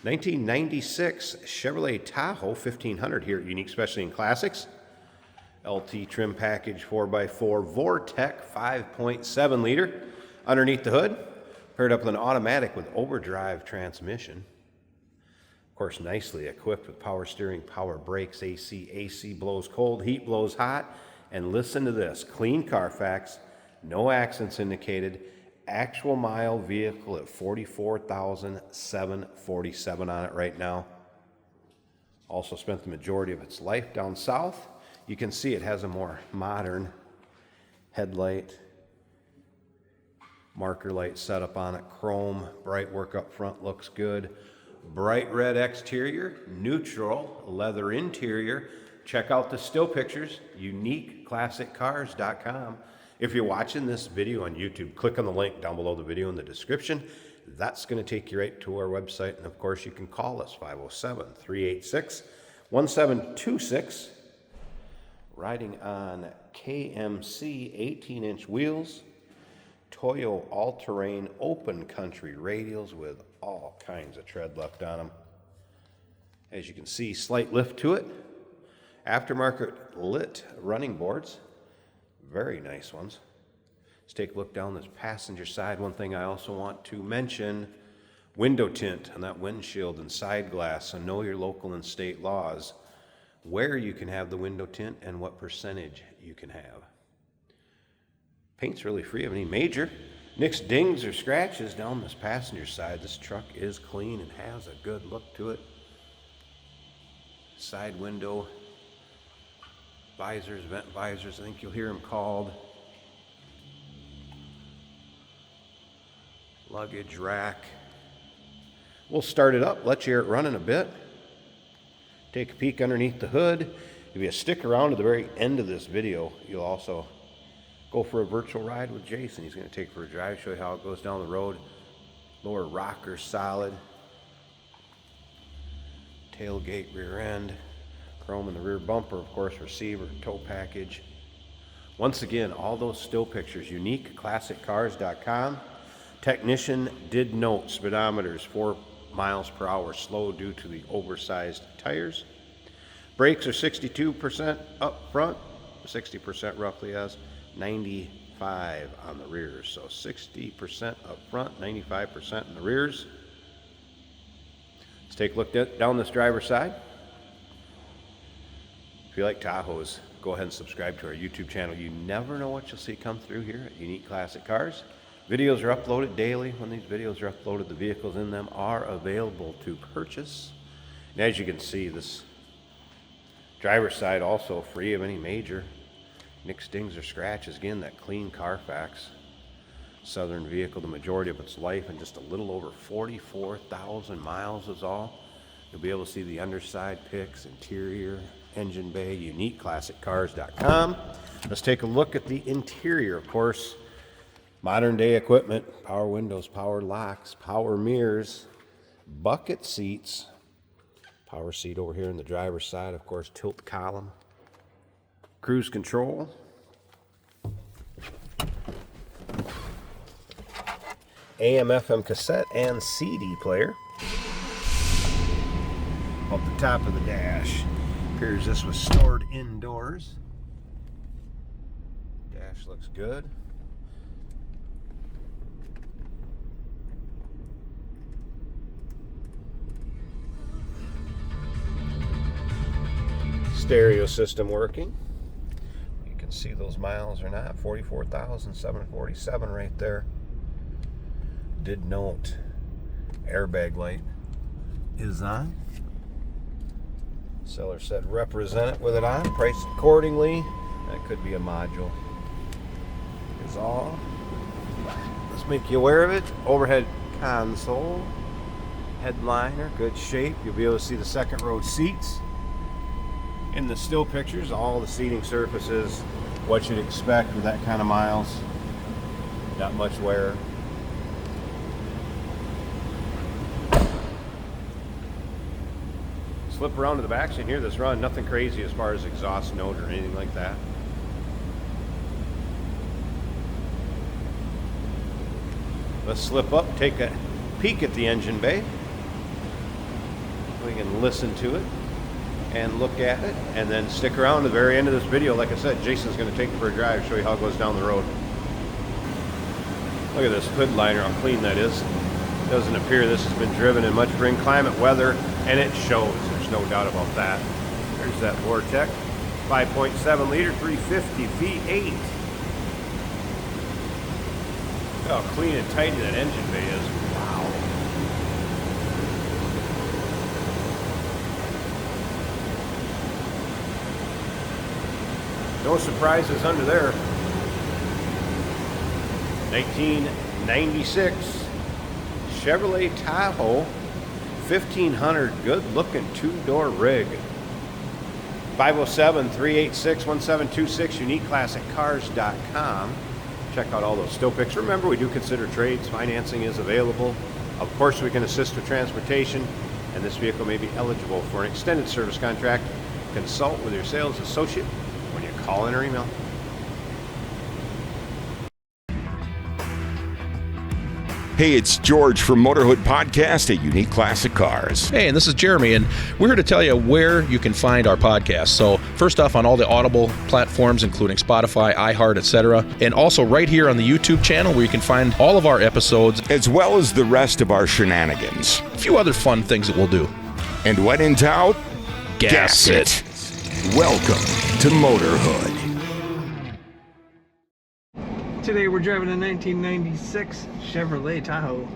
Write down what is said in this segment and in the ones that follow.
1996 Chevrolet Tahoe 1500 here at Unique Specialty and Classics. LT trim package 4x4 Vortec 5.7 liter. Underneath the hood, paired up with an automatic with overdrive transmission. Of course, nicely equipped with power steering, power brakes, AC blows cold, heat blows hot. And listen to this, clean Carfax, no accidents indicated, actual mile vehicle at 44,747 on it right now. Also spent the majority of its life down south. You can see it has a more modern headlight, marker light setup on it, chrome, bright work up front, looks good. Bright red exterior, neutral, leather interior. Check out the still pictures, uniqueclassiccars.com. If you're watching this video on YouTube, click on the link down below the video in the description. That's going to take you right to our website. And of course, you can call us 507-386-1726. Riding on KMC 18-inch wheels, Tahoe all-terrain open country radials with all kinds of tread left on them. As you can see, slight lift to it. Aftermarket lit running boards, very nice ones. Let's take a look down this passenger side. One thing I also want to mention, window tint on that windshield and side glass. So know your local and state laws, where you can have the window tint and what percentage you can have. Paint's really free of any major nicks, dings, or scratches down this passenger side. This truck is clean and has a good look to it. Side window, visors, vent visors, I think you'll hear them called. Luggage rack. We'll start it up, let you hear it running a bit. Take a peek underneath the hood. If you stick around to the very end of this video, you'll also go for a virtual ride with Jason. He's going to take it for a drive, show you how it goes down the road. Lower rocker solid. Tailgate rear end. Chrome in the rear bumper, of course, receiver, tow package. Once again, all those still pictures, uniqueclassiccars.com. Technician did note speedometers 4 miles per hour slow due to the oversized tires. Brakes are 62% up front, 60% roughly as 95 on the rears. So 60% up front, 95% in the rears. Let's take a look down this driver's side. If you like Tahoes, go ahead and subscribe to our YouTube channel. You never know what you'll see come through here at Unique Classic Cars. Videos are uploaded daily. When these videos are uploaded, the vehicles in them are available to purchase. And as you can see, this driver's side also free of any major nicks, dings, or scratches. Again, that clean Carfax Southern vehicle, the majority of its life, and just a little over 44,000 miles is all. You'll be able to see the underside pics, interior, engine bay, uniqueclassiccars.com. Let's take a look at the interior. Of course, modern day equipment, power windows, power locks, power mirrors, bucket seats, power seat over here in the driver's side, of course, tilt column, cruise control, AM FM cassette and CD player. Up the top of the dash, appears this was stored indoors. Dash looks good. Stereo system working. You can see those miles or not. 44,747 right there. Did note airbag light is on. Seller said represent it with it on, priced accordingly. That could be a module. Is all. Let's make you aware of it. Overhead console, headliner, good shape. You'll be able to see the second row seats. In the still pictures, all the seating surfaces, what you'd expect with that kind of miles. Not much wear. Flip around to the back so you can hear this run. Nothing crazy as far as exhaust note or anything like that. Let's slip up, take a peek at the engine bay. We can listen to it and look at it, and then stick around to the very end of this video. Like I said, Jason's going to take it for a drive, show you how it goes down the road. Look at this hood liner, how clean that is. Doesn't appear this has been driven in much spring climate weather, and it shows. There's no doubt about that. There's that Vortec, 5.7 liter, 350 V8. Look how clean and tidy that engine bay is. Wow. No surprises under there. 1996 Chevrolet Tahoe 1500, good looking two-door rig. 507-386-1726, uniqueclassiccars.com. Check out all those still pics. Remember, we do consider trades. Financing is available. Of course, we can assist with transportation, and this vehicle may be eligible for an extended service contract. Consult with your sales associate when you call in or email. Hey, it's George from Motorhood Podcast at Unique Classic Cars. Hey, and this is Jeremy, and we're here to tell you where you can find our podcast. So first off, on all the Audible platforms, including Spotify, iHeart, etc., and also right here on the YouTube channel where you can find all of our episodes, as well as the rest of our shenanigans. A few other fun things that we'll do. And when in doubt, gas it. Welcome to Motorhood. Today we're driving a 1996 Chevrolet Tahoe.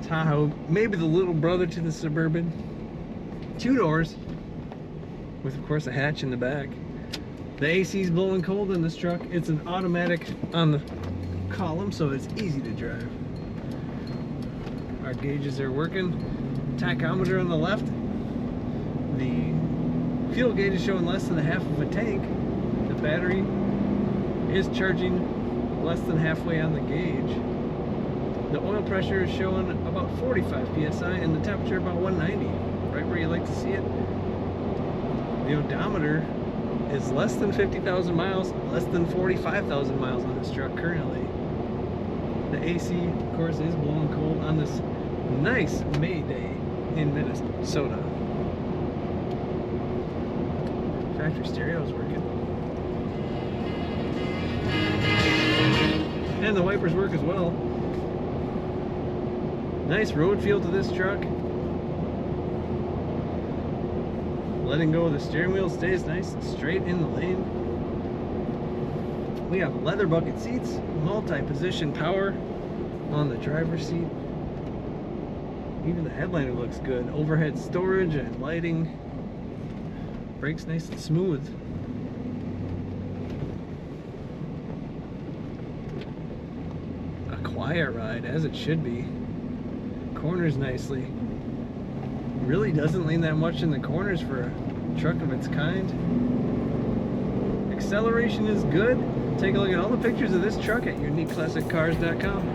Tahoe, maybe the little brother to the Suburban. 2 doors, with of course a hatch in the back. The AC's blowing cold in this truck. It's an automatic on the column, so it's easy to drive. Our gauges are working. Tachometer on the left. The fuel gauge is showing less than a half of a tank. The battery is charging less than halfway on the gauge. The oil pressure is showing about 45 psi and the temperature about 190, right where you like to see it. The odometer is less than 50,000 miles, less than 45,000 miles on this truck currently. The AC, of course, is blowing cold on this nice May day in Minnesota. Factory stereo is working. And the wipers work as well. Nice road feel to this truck. Letting go of the steering wheel stays nice and straight in the lane. We have leather bucket seats, multi-position power on the driver's seat. Even the headliner looks good. Overhead storage and lighting. Brakes nice and smooth. Quiet ride, as it should be. Corners nicely. Really doesn't lean that much in the corners for a truck of its kind. Acceleration is good. Take a look at all the pictures of this truck at uniqueclassiccars.com.